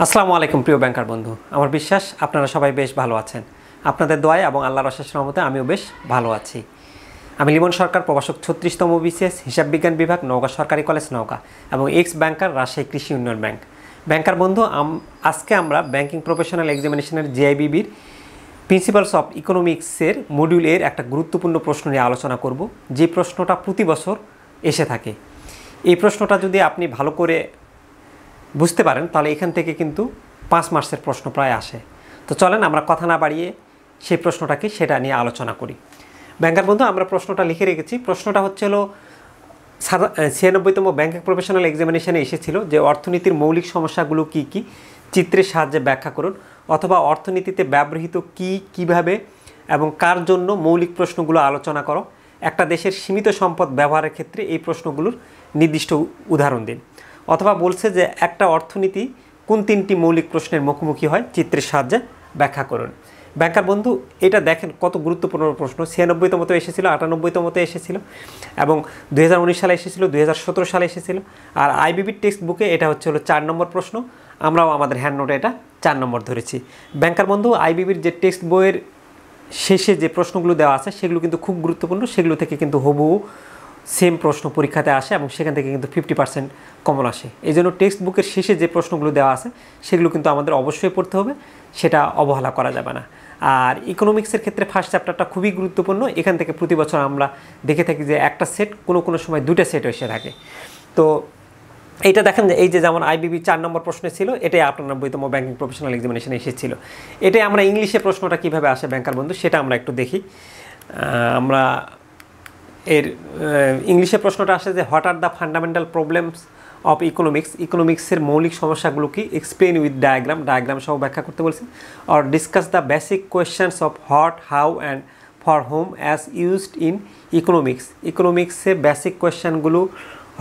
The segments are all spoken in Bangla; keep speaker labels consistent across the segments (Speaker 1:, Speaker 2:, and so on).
Speaker 1: আসসালামু আলাইকুম প্রিয় ব্যাংকার বন্ধু। আমার বিশ্বাস আপনারা সবাই বেশ ভালো আছেন। আপনাদের দোয়ায় এবং আল্লাহর অশেষ রহমতে আমিও বেশ ভালো আছি। আমি লিমন সরকার, প্রভাষক 36তম বিসিএস হিসাব বিজ্ঞান বিভাগ, নওগাঁ সরকারি কলেজ নওগাঁ এবং এক্স ব্যাংকার, রাজশাহী কৃষি উন্নয়ন ব্যাংক। ব্যাংকার বন্ধু, আজকে আমরা ব্যাংকিং প্রফেশনাল এক্সামিনেশনের জেআইবিবির প্রিন্সিপালস অফ ইকোনমিক্সের মডিউল এর একটা গুরুত্বপূর্ণ প্রশ্ন নিয়ে আলোচনা করব, যে প্রশ্নটা প্রতি বছর এসে থাকে। এই প্রশ্নটা যদি আপনি ভালো করে বুঝতে পারেন তাহলে এখান থেকে কিন্তু 5 মার্কসের প্রশ্ন প্রায় আসে। তো চলেন আমরা কথা না বাড়িয়ে সেই প্রশ্নটাকে সেটা নিয়ে আলোচনা করি। ব্যাংকার বন্ধু, আমরা প্রশ্নটা লিখে রেখেছি। প্রশ্নটা হচ্ছে 96তম ব্যাংকিং প্রফেশনাল এক্সামিনেশনে এসেছিল যে অর্থনীতির মৌলিক সমস্যাগুলো কি কি, চিত্রের সাহায্যে ব্যাখ্যা করুন, অথবা অর্থনীতিতে ব্যবহৃত কি, কিভাবে এবং কার জন্য মৌলিক প্রশ্নগুলো আলোচনা করো। একটা দেশের সীমিত সম্পদ ব্যবহারের ক্ষেত্রে এই প্রশ্নগুলোর নির্দিষ্ট উদাহরণ দিন। অথবা বলছে যে একটা অর্থনীতি কোন 3টি মৌলিক প্রশ্নের মুখোমুখি হয়, চিত্রের সাহায্যে ব্যাখ্যা করুন। ব্যাংকার বন্ধু, এটা দেখেন কত গুরুত্বপূর্ণ প্রশ্ন। 96তমতে এসেছিল, 98তমতে এসেছিল এবং 2019 সালে এসেছিল, 2017 সালে এসেছিল। আর আইবিবির টেক্সট বুকে এটা হচ্ছে 4 নম্বর প্রশ্ন। আমরাও আমাদের হ্যান্ড নোটে এটা 4 নম্বর ধরেছি। ব্যাংকার বন্ধু, আইবিবির যে টেক্সট বইয়ের শেষে যে প্রশ্নগুলো দেওয়া আছে সেগুলো কিন্তু খুব গুরুত্বপূর্ণ। সেগুলো থেকে কিন্তু হুবহু সেম প্রশ্ন পরীক্ষাতে আসে এবং সেখান থেকে কিন্তু 50% কমন আসে। এই জন্য টেক্সট বুকের শেষে যে প্রশ্নগুলো দেওয়া আছে সেগুলো কিন্তু আমাদের অবশ্যই পড়তে হবে, সেটা অবহেলা করা যাবে না। আর ইকোনমিক্সের ক্ষেত্রে ফার্স্ট চ্যাপ্টারটা খুবই গুরুত্বপূর্ণ। এখান থেকে প্রতি বছর আমরা দেখে থাকি যে একটা সেট, কোনো সময় 2টা সেট এসে থাকে। তো এইটা দেখেন যে এই যে যেমন আইবিবি 4 নম্বর প্রশ্নে ছিল, এটাই 98তম ব্যাংকিং প্রফেশনাল এক্সামিনেশনে এসেছিল। এটাই আমরা ইংলিশে প্রশ্নটা কীভাবে আসে ব্যাংকার বন্ধু সেটা আমরা একটু দেখি। আমরা এর ইংলিশে প্রশ্নটা আসে যে what are the fundamental problems of ইকোনমিক্সের মৌলিক সমস্যাগুলো কি, এক্সপ্লেন উইথ ডায়াগ্রাম সহ ব্যাখ্যা করতে বলছে। Or discuss the basic questions of what, how and for whom as used in ইকোনমিক্সের বেসিক কোয়েশ্চেনগুলো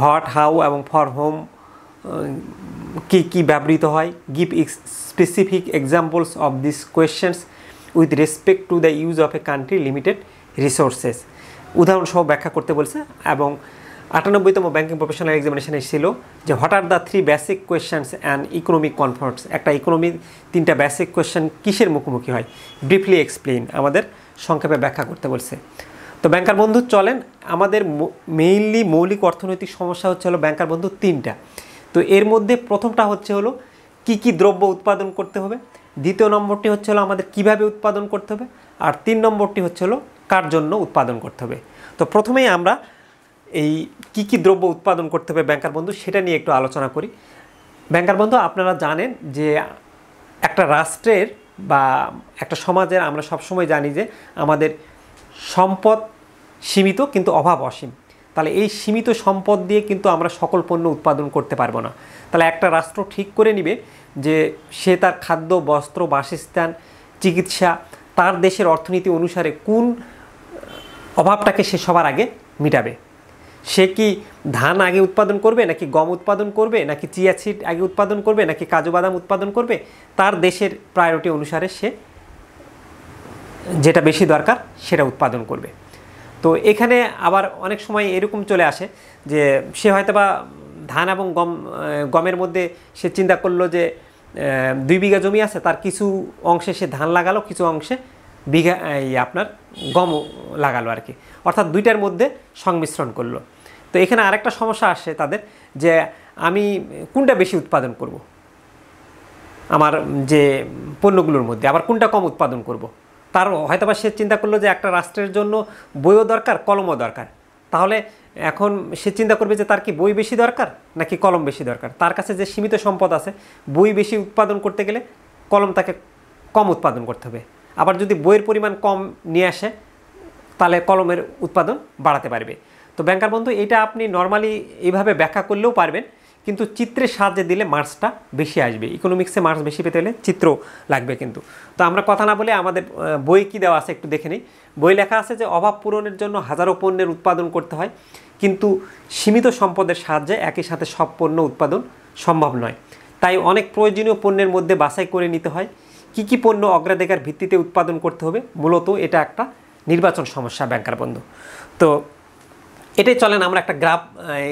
Speaker 1: হোয়াট, হাউ এবং ফর হোম কি ব্যবহৃত হয়। Give specific examples of this questions with respect to the use of a country limited resources, উদাহরণসহ ব্যাখ্যা করতে বলছে। এবং 98তম ব্যাংকিং প্রফেশনাল এক্সামিনেশনে ছিল যে what are the 3 basic questions and economic কনফার্টস, একটা ইকোনমিক 3টা বেসিক কোয়েশ্চেন কিসের মুখোমুখি হয়, ব্রিফলি এক্সপ্লেইন, আমাদের সংক্ষেপে ব্যাখ্যা করতে বলছে। তো ব্যাংকার বন্ধু চলেন, আমাদের মেইনলি মৌলিক অর্থনৈতিক সমস্যা হচ্ছে ব্যাংকার বন্ধু 3টা। তো এর মধ্যে প্রথমটা হচ্ছে কি দ্রব্য উৎপাদন করতে হবে, দ্বিতীয় নম্বরটি হচ্ছে আমাদের কিভাবে উৎপাদন করতে হবে, আর 3 নম্বরটি হচ্ছে কার জন্য উৎপাদন করতে হবে। তো প্রথমেই আমরা এই কি দ্রব্য উৎপাদন করতে হবে ব্যাংকার বন্ধু সেটা নিয়ে একটু আলোচনা করি। ব্যাংকার বন্ধু, আপনারা জানেন যে একটা রাষ্ট্রের বা একটা সমাজের আমরা সবসময় জানি যে আমাদের সম্পদ সীমিত কিন্তু অভাব অসীম। তাহলে এই সীমিত সম্পদ দিয়ে কিন্তু আমরা সকল পণ্য উৎপাদন করতে পারবো না। তাহলে একটা রাষ্ট্র ঠিক করে নিবে যে সে তার খাদ্য, বস্ত্র, বাসস্থান, চিকিৎসা, তার দেশের অর্থনীতি অনুসারে কোন অভাবটাকে সে সবার আগে মিটাবে। সে কি ধান আগে উৎপাদন করবে, নাকি গম উৎপাদন করবে, নাকি চিয়া সিড আগে উৎপাদন করবে, নাকি কাজু বাদাম উৎপাদন করবে, তার দেশের প্রায়োরিটি অনুসারে সে যেটা বেশি দরকার সেটা উৎপাদন করবে। তো এখানে আবার অনেক সময় এরকম চলে আসে যে সে হয়তো বা ধান এবং গমের মধ্যে সে চিন্তা করলো যে 2 বিঘা জমি আছে, তার কিছু অংশে সে ধান লাগালো, কিছু অংশে আপনার গম লাগালো আর কি, অর্থাৎ 2টার মধ্যে সংমিশ্রণ করলো। তো এখানে আরেকটা সমস্যা আসে তাদের যে আমি কোনটা বেশি উৎপাদন করব আমার যে পণ্যগুলোর মধ্যে, আবার কোনটা কম উৎপাদন করব। তার হয়তোবা সে চিন্তা করলো যে একটা রাষ্ট্রের জন্য বইও দরকার, কলমও দরকার। তাহলে এখন সে চিন্তা করবে যে তার কি বই বেশি দরকার নাকি কলম বেশি দরকার। তার কাছে যে সীমিত সম্পদ আছে, বই বেশি উৎপাদন করতে গেলে কলম তাকে কম উৎপাদন করতে হবে। আবার যদি বইয়ের পরিমাণ কম নিয়ে আসে তাহলে কলমের উৎপাদন বাড়াতে পারবে। তো ব্যাংকার বন্ধু, এটা আপনি নর্মালি এইভাবে ব্যাখ্যা করলেও পারবেন, কিন্তু চিত্রের সাহায্যে দিলে মার্কসটা বেশি আসবে। ইকোনমিক্সে মার্কস বেশি পেতে হলে চিত্র লাগবে কিন্তু। তো আমরা কথা না বলে আমাদের বই কি দেওয়া আছে একটু দেখে নিই। বই লেখা আছে যে অভাব পূরণের জন্য হাজারো পণ্যের উৎপাদন করতে হয়, কিন্তু সীমিত সম্পদের সাহায্যে একই সাথে সব পণ্য উৎপাদন সম্ভব নয়। তাই অনেক প্রয়োজনীয় পণ্যের মধ্যে বাছাই করে নিতে হয় কি পণ্য অগ্রাধিকার ভিত্তিতে উৎপাদন করতে হবে। মূলত এটা একটা নির্বাচন সমস্যা ব্যাংকার বন্ধু। তো এটাই চলেন আমরা একটা গ্রাফ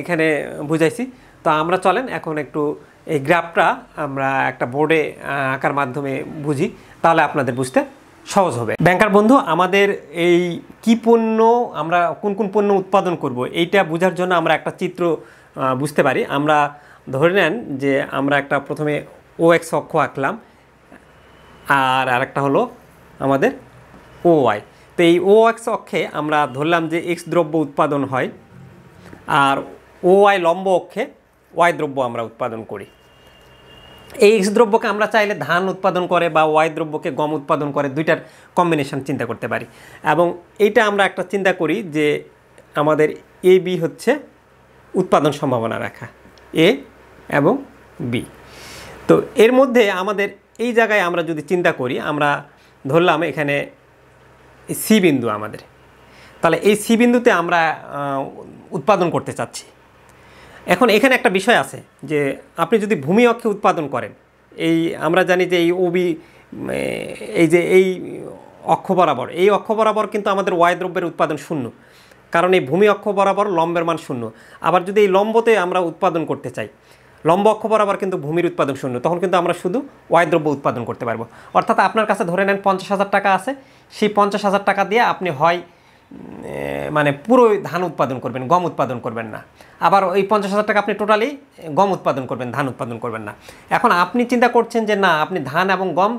Speaker 1: এখানে বুঝাইছি। তো আমরা চলেন এখন একটু এই গ্রাফটা আমরা একটা বোর্ডে আঁকার মাধ্যমে বুঝি, তাহলে আপনাদের বুঝতে সহজ হবে। ব্যাংকার বন্ধু, আমাদের এই কি পণ্য, আমরা কোন কোন পণ্য উৎপাদন করব, এইটা বোঝার জন্য আমরা একটা চিত্র বুঝতে পারি। আমরা ধরে নেন যে আমরা একটা প্রথমে OX অক্ষ আঁকলাম, আর আরেকটা হলো আমাদের OY। তো এই OX অক্ষে আমরা ধরলাম যে X দ্রব্য উৎপাদন হয়, আর OY লম্ব অক্ষে Y দ্রব্য আমরা উৎপাদন করি। এই X দ্রব্যকে আমরা চাইলে ধান উৎপাদন করে বা Y দ্রব্যকে গম উৎপাদন করে, দুইটার কম্বিনেশন চিন্তা করতে পারি। এবং এইটা আমরা একটা চিন্তা করি যে আমাদের AB হচ্ছে উৎপাদন সম্ভাবনা রেখা, A এবং B। তো এর মধ্যে আমাদের এই জায়গায় আমরা যদি চিন্তা করি, আমরা ধরলাম এখানে C বিন্দু আমাদের, তাহলে এই C বিন্দুতে আমরা উৎপাদন করতে চাচ্ছি। এখন এখানে একটা বিষয় আছে যে আপনি যদি ভূমি অক্ষে উৎপাদন করেন, এই আমরা জানি যে এই OB, এই যে এই অক্ষ বরাবর, এই অক্ষ বরাবর কিন্তু আমাদের Y দ্রব্যের উৎপাদন শূন্য, কারণ এই ভূমি অক্ষ বরাবর লম্বের মান শূন্য। আবার যদি এই লম্বতে আমরা উৎপাদন করতে চাই, লম্ব অক্ষ বরাবর কিন্তু ভূমির উৎপাদন শূন্য, তখন কিন্তু আমরা শুধু Y দ্রব্য উৎপাদন করতে পারবো। অর্থাৎ আপনার কাছে ধরে নেন 50,000 টাকা আছে, সেই 50,000 টাকা দিয়ে আপনি হয় মানে পুরো ধান উৎপাদন করবেন, গম উৎপাদন করবেন না। আবার ওই 50,000 টাকা আপনি টোটালি গম উৎপাদন করবেন, ধান উৎপাদন করবেন না। এখন আপনি চিন্তা করছেন যে না, আপনি ধান এবং গম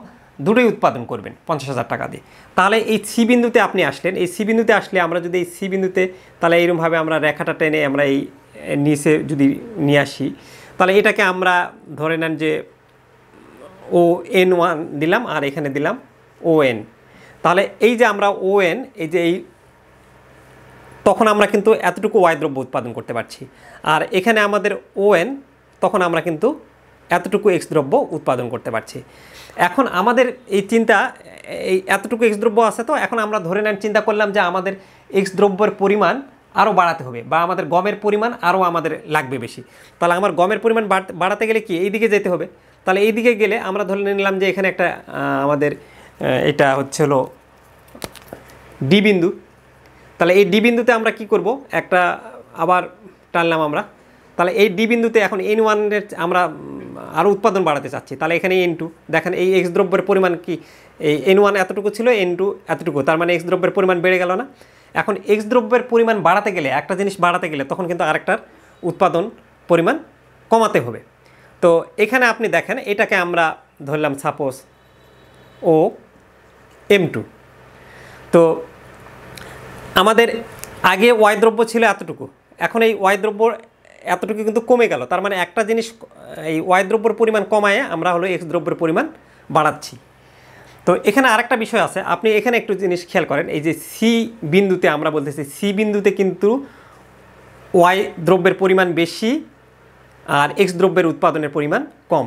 Speaker 1: দুটোই উৎপাদন করবেন 50,000 টাকা দিয়ে। তাহলে এই C বিন্দুতে আপনি আসলেন, এই C বিন্দুতে আসলে আমরা যদি এই C বিন্দুতে, তাহলে এইরকমভাবে আমরা রেখাটা টেনে আমরা এই নিচে যদি নিয়ে আসি, তাহলে এটাকে আমরা ধরে নেন যে ON1 দিলাম, আর এখানে দিলাম ON। তাহলে এই যে আমরা ON, এই যে এই, তখন আমরা কিন্তু এতটুকু Y দ্রব্য উৎপাদন করতে পারছি। আর এখানে আমাদের ON, তখন আমরা কিন্তু এতটুকু X দ্রব্য উৎপাদন করতে পারছি। এখন আমাদের এই চিন্তা, এই এতটুকু X দ্রব্য আছে, তো এখন আমরা ধরে নেন চিন্তা করলাম যে আমাদের X দ্রব্যের পরিমাণ আরও বাড়াতে হবে, বা আমাদের গমের পরিমাণ আরও আমাদের লাগবে বেশি। তাহলে আমার গমের পরিমাণ বাড়াতে গেলে কি এই দিকে যেতে হবে। তাহলে এই দিকে গেলে আমরা ধরে নিলাম যে এখানে একটা আমাদের এটা হচ্ছে হলো D বিন্দু। তাহলে এই D বিন্দুতে আমরা কি করব, একটা আবার টানলাম আমরা। তাহলে এই D বিন্দুতে এখন N1-এর আমরা আরও উৎপাদন বাড়াতে চাচ্ছি, তাহলে এখানে N2। দেখেন এই X দ্রব্যের পরিমাণ কি, এই N1 এতটুকু ছিল, N2 এতটুকু, তার মানে X দ্রব্যের পরিমাণ বেড়ে গেল না। এখন X দ্রব্যের পরিমাণ বাড়াতে গেলে, একটা জিনিস বাড়াতে গেলে তখন কিন্তু আরেকটার উৎপাদন পরিমাণ কমাতে হবে। তো এখানে আপনি দেখেন, এটাকে আমরা ধরলাম সাপোজ OM2। তো আমাদের আগে Y দ্রব্য ছিল এতটুকু, এখন এই Y দ্রব্য এতটুকু কিন্তু কমে গেল, তার মানে একটা জিনিস, এই Y দ্রব্যের পরিমাণ কমায় আমরা হলো X দ্রব্যের পরিমাণ বাড়াচ্ছি। তো এখানে আরেকটা বিষয় আছে, আপনি এখানে একটু জিনিস খেয়াল করেন, এই যে C বিন্দুতে আমরা বলতেছি, C বিন্দুতে কিন্তু Y দ্রব্যের পরিমাণ বেশি আর X দ্রব্যের উৎপাদনের পরিমাণ কম।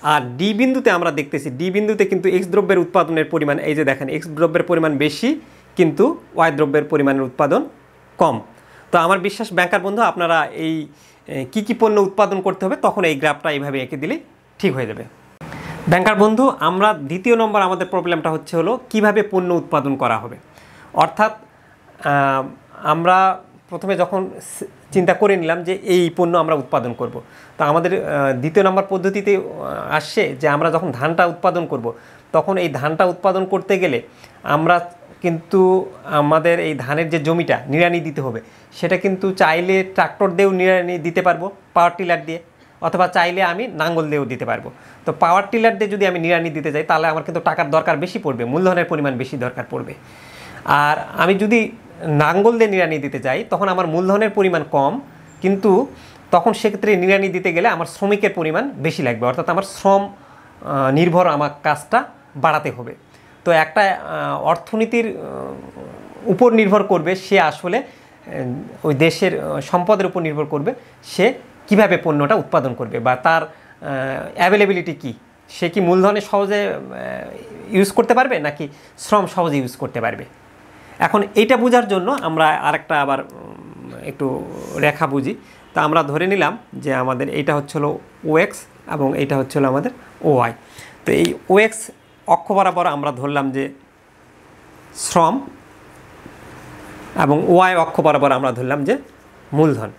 Speaker 1: আর D বিন্দুতে আমরা দেখতেছি, D বিন্দুতে কিন্তু X দ্রব্যের উৎপাদনের পরিমাণ, এই যে দেখেন X দ্রব্যের পরিমাণ বেশি, কিন্তু Y দ্রব্যের পরিমাণের উৎপাদন কম। তো আমার বিশ্বাস ব্যাংকার বন্ধু, আপনারা এই কি পণ্য উৎপাদন করতে হবে, তখন এই গ্রাফটা এইভাবে এঁকে দিলে ঠিক হয়ে যাবে। ব্যাংকার বন্ধু, আমরা দ্বিতীয় নম্বর আমাদের প্রবলেমটা হচ্ছে হলো কিভাবে পণ্য উৎপাদন করা হবে। অর্থাৎ আমরা প্রথমে যখন চিন্তা করে নিলাম যে এই পণ্য আমরা উৎপাদন করব, তো আমাদের দ্বিতীয় নম্বর পদ্ধতিতে আসছে যে আমরা যখন ধানটা উৎপাদন করব, তখন এই ধানটা উৎপাদন করতে গেলে আমরা কিন্তু আমাদের এই ধানের যে জমিটা নিড়ানি দিতে হবে, সেটা কিন্তু চাইলে ট্রাক্টর দিয়েও নিড়ানি দিতে পারবো, পাওয়ার টিলার দিয়ে, অথবা চাইলে আমি নাঙ্গল দিয়েও দিতে পারবো। তো পাওয়ার টিলার দিয়ে যদি আমি নিড়ানি দিতে যাই, তাহলে আমার কিন্তু টাকার দরকার বেশি পড়বে, মূলধনের পরিমাণ বেশি দরকার পড়বে। আর আমি যদি নাঙ্গল দিয়ে নিড়ানি দিতে যাই, তখন আমার মূলধনের পরিমাণ কম, কিন্তু তখন সেক্ষেত্রে নিড়ানি দিতে গেলে আমার শ্রমিকের পরিমাণ বেশি লাগবে, অর্থাৎ আমার শ্রম নির্ভর আমার কাজটা বাড়াতে হবে। তো একটা অর্থনীতির উপর নির্ভর করবে, সে আসলে ওই দেশের সম্পদের উপর নির্ভর করবে, সে কিভাবে পণ্যটা উৎপাদন করবে বা তার অ্যাভেলেবিলিটি কি, সে কি মূলধনে সহজে ইউজ করতে পারবে নাকি শ্রম সহজে ইউজ করতে পারবে। এখন এইটা বোঝার জন্য আমরা আরেকটা আবার একটু রেখা বুঝি। তা আমরা ধরে নিলাম যে আমাদের এইটা হচ্ছে হলো OX এবং এইটা হচ্ছে হলো আমাদের OY। তো এই OX অক্ষ বরাবর আমরা ধরলাম যে শ্রম, এবং OY অক্ষ বরাবর আমরা ধরলাম যে মূলধন।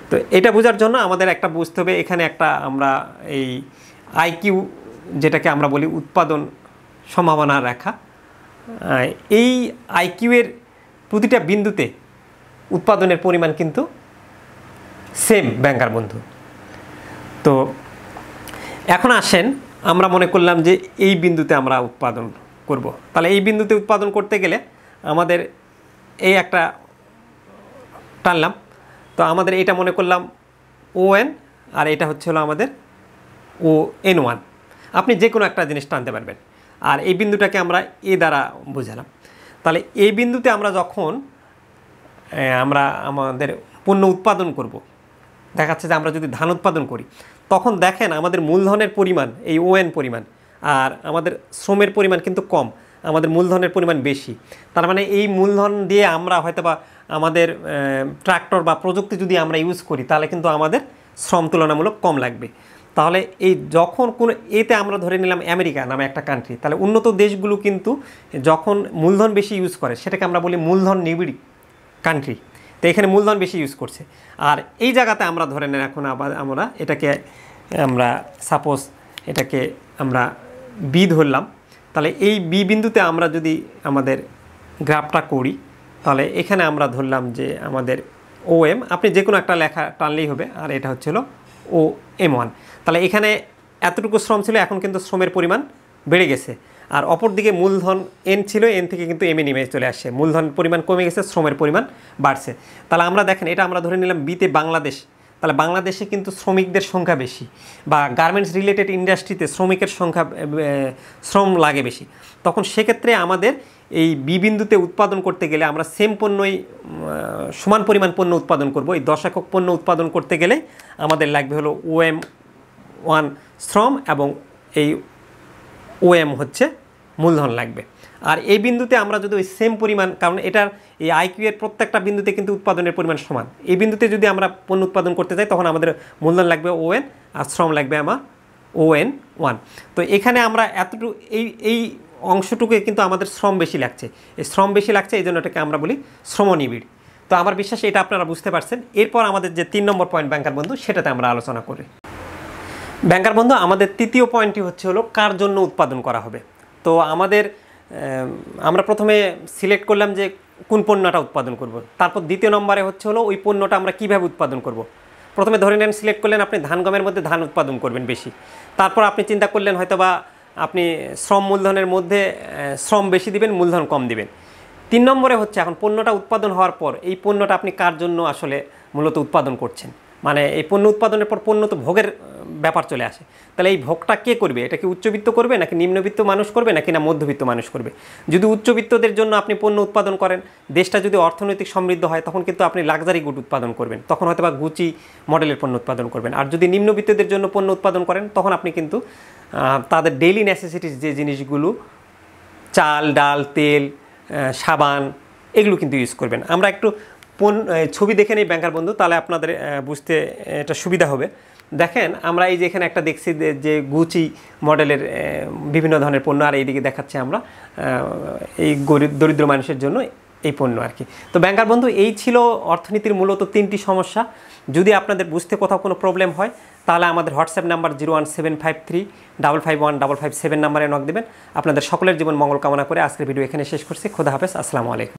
Speaker 1: তো এটা বোঝার জন্য আমাদের একটা বুঝতে হবে, এখানে একটা আমরা এই আইকিউ যেটাকে আমরা বলি উৎপাদন সম্ভাবনা রেখা, এই আইকিউয়ের প্রতিটা বিন্দুতে উৎপাদনের পরিমাণ কিন্তু সেম ব্যাংকার বন্ধু। তো এখন আসেন, আমরা মনে করলাম যে এই বিন্দুতে আমরা উৎপাদন করব। তাহলে এই বিন্দুতে উৎপাদন করতে গেলে আমাদের এই একটা টানলাম, তো আমাদের এটা মনে করলাম ON, আর এটা হচ্ছে হলো আমাদের ON1। আপনি যে কোনো একটা জিনিস টানতে পারবেন। আর এই বিন্দুটাকে আমরা এ দ্বারা বোঝালাম। তাহলে এই বিন্দুতে আমরা যখন আমরা আমাদের পণ্য উৎপাদন করব, দেখাচ্ছে যে আমরা যদি ধান উৎপাদন করি, তখন দেখেন আমাদের মূলধনের পরিমাণ এই ON পরিমাণ, আর আমাদের শ্রমের পরিমাণ কিন্তু কম, আমাদের মূলধনের পরিমাণ বেশি। তার মানে এই মূলধন দিয়ে আমরা হয়তো বা আমাদের ট্রাক্টর বা প্রযুক্তি যদি আমরা ইউজ করি, তাহলে কিন্তু আমাদের শ্রম তুলনামূলক কম লাগবে। তাহলে এই যখন কোনো এতে আমরা ধরে নিলাম আমেরিকা নামে একটা কান্ট্রি, তাহলে উন্নত দেশগুলো কিন্তু যখন মূলধন বেশি ইউজ করে সেটাকে আমরা বলি মূলধন নিবিড় কান্ট্রি। তো এখানে মূলধন বেশি ইউজ করছে। আর এই জায়গাতে আমরা ধরে নেন, এখন আবার আমরা এটাকে আমরা সাপোজ এটাকে আমরা বি ধরলাম। তাহলে এই বি বিন্দুতে আমরা যদি আমাদের গ্রাফটা করি, তাহলে এখানে আমরা ধরলাম যে আমাদের OM, আপনি যে কোনো একটা লেখা টানলেই হবে, আর এটা হচ্ছে হলো OM1। তাহলে এখানে এতটুকু শ্রম ছিল, এখন কিন্তু শ্রমের পরিমাণ বেড়ে গেছে। আর অপরদিকে মূলধন N ছিল, N থেকে কিন্তু M এ নেমে চলে আসছে, মূলধন পরিমাণ কমে গেছে, শ্রমের পরিমাণ বাড়ছে। তাহলে আমরা দেখেন, এটা আমরা ধরে নিলাম বিতে বাংলাদেশ। তাহলে বাংলাদেশে কিন্তু শ্রমিকদের সংখ্যা বেশি, বা গার্মেন্টস রিলেটেড ইন্ডাস্ট্রিতে শ্রমিকের সংখ্যা শ্রম লাগে বেশি। তখন সেক্ষেত্রে আমাদের এই বি বিন্দুতে উৎপাদন করতে গেলে আমরা সেম পণ্যই সমান পরিমাণ পণ্য উৎপাদন করব। এই 10 একক পণ্য উৎপাদন করতে গেলে আমাদের লাগবে হলো OM1 শ্রম, এবং এই OM হচ্ছে মূলধন লাগবে। আর এই বিন্দুতে আমরা যদি ওই সেম পরিমাণ, কারণ এটার এই আইকিউ এর প্রত্যেকটা বিন্দুতে কিন্তু উৎপাদনের পরিমাণ সমান, এই বিন্দুতে যদি আমরা পণ্য উৎপাদন করতে যাই, তখন আমাদের মূলধন লাগবে ON, আর শ্রম লাগবে আমার ON1। তো এখানে আমরা এতটুকু এই অংশটুকুে কিন্তু আমাদের শ্রম বেশি লাগছে, এই শ্রম বেশি লাগছে, এই জন্য এটাকে আমরা বলি শ্রমনিবিড়। তো আমার বিশ্বাস এটা আপনারা বুঝতে পারছেন। এরপর আমাদের যে 3 নম্বর পয়েন্ট ব্যাংকার বন্ধু, সেটাতে আমরা আলোচনা করি। ব্যাংকার বন্ধু, আমাদের তৃতীয় পয়েন্টটি হচ্ছে হলো কার জন্য উৎপাদন করা হবে। তো আমরা প্রথমে সিলেক্ট করলাম যে কোন পণ্যটা উৎপাদন করব। তারপর দ্বিতীয় নম্বরে হচ্ছে হলো ওই পণ্যটা আমরা কীভাবে উৎপাদন করব। প্রথমে ধরে নেন সিলেক্ট করলেন আপনি ধান গমের মধ্যে ধান উৎপাদন করবেন বেশি, তারপর আপনি চিন্তা করলেন হয়তো বা আপনি শ্রম মূলধনের মধ্যে শ্রম বেশি দিবেন, মূলধন কম দিবেন। 3 নম্বরে হচ্ছে এখন পণ্যটা উৎপাদন হওয়ার পর এই পণ্যটা আপনি কার জন্য আসলে মূলত উৎপাদন করছেন, মানে এই পণ্য উৎপাদনের পর পণ্য তো ভোগের ব্যাপার চলে আসে। তাহলে এই ভোগটা কে করবে? এটা কি উচ্চবিত্ত করবে, নাকি নিম্নবিত্ত মানুষ করবে, নাকি না মধ্যবিত্ত মানুষ করবে? যদি উচ্চবিত্তদের জন্য আপনি পণ্য উৎপাদন করেন, দেশটা যদি অর্থনৈতিক সমৃদ্ধ হয়, তখন কিন্তু আপনি লাক্সারি গুড উৎপাদন করবেন, তখন হয়তো বা গুচি মডেলের পণ্য উৎপাদন করবেন। আর যদি নিম্নবিত্তদের জন্য পণ্য উৎপাদন করেন, তখন আপনি কিন্তু তাদের ডেইলি নেসেসিটিস যে জিনিসগুলো, চাল ডাল তেল সাবান, এগুলো কিন্তু ইউজ করবেন। আমরা একটু ছবি দেখে নিই ব্যাংকার বন্ধু, তাহলে আপনাদের বুঝতে এটা সুবিধা হবে। দেখেন, আমরা এই যে এখানে একটা দেখছি যে গুচি মডেলের বিভিন্ন ধরনের পণ্য, আর এইদিকে দেখাচ্ছে আমরা এই দরিদ্র মানুষের জন্য এই পণ্য আর কি। তো ব্যাংকার বন্ধু, এই ছিল অর্থনীতির মূলত 3টি সমস্যা। যদি আপনাদের বুঝতে কোথাও কোনো প্রবলেম হয়, তাহলে আমাদের হোয়াটসঅ্যাপ নাম্বার 01753551557 নাম্বারে নক দেবেন। আপনাদের সকলের জীবন মঙ্গল কামনা করে আজকের ভিডিও এখানে শেষ করছি। খোদা হাফেজ, আসসালামু আলাইকুম।